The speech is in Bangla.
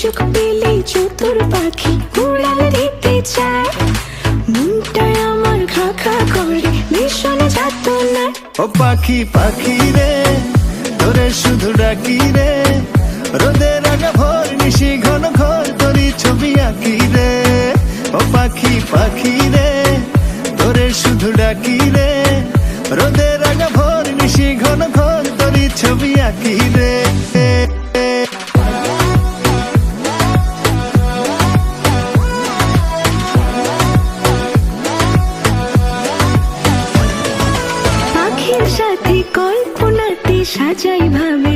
সুযোগ পেলে চতুর পাখি উড়াল দিতে চায়। মনটায় আমার খা খা করে ভীষণ যাতনা। ও পাখি পাখি রে তোরে শুধু ডাকি রে, রোদের আগা ভোর নিশি ঘন ঘোর তোরই ছবি আঁকি রে। ও পাখি পাখি রে তোরে শুধু ডাকি রে, রোদের আগা ভোর নিশি ঘন ঘোর তোরই ছবি আঁকি রে। পাখির সাথে কল্পনাতে সাজাই ভাবে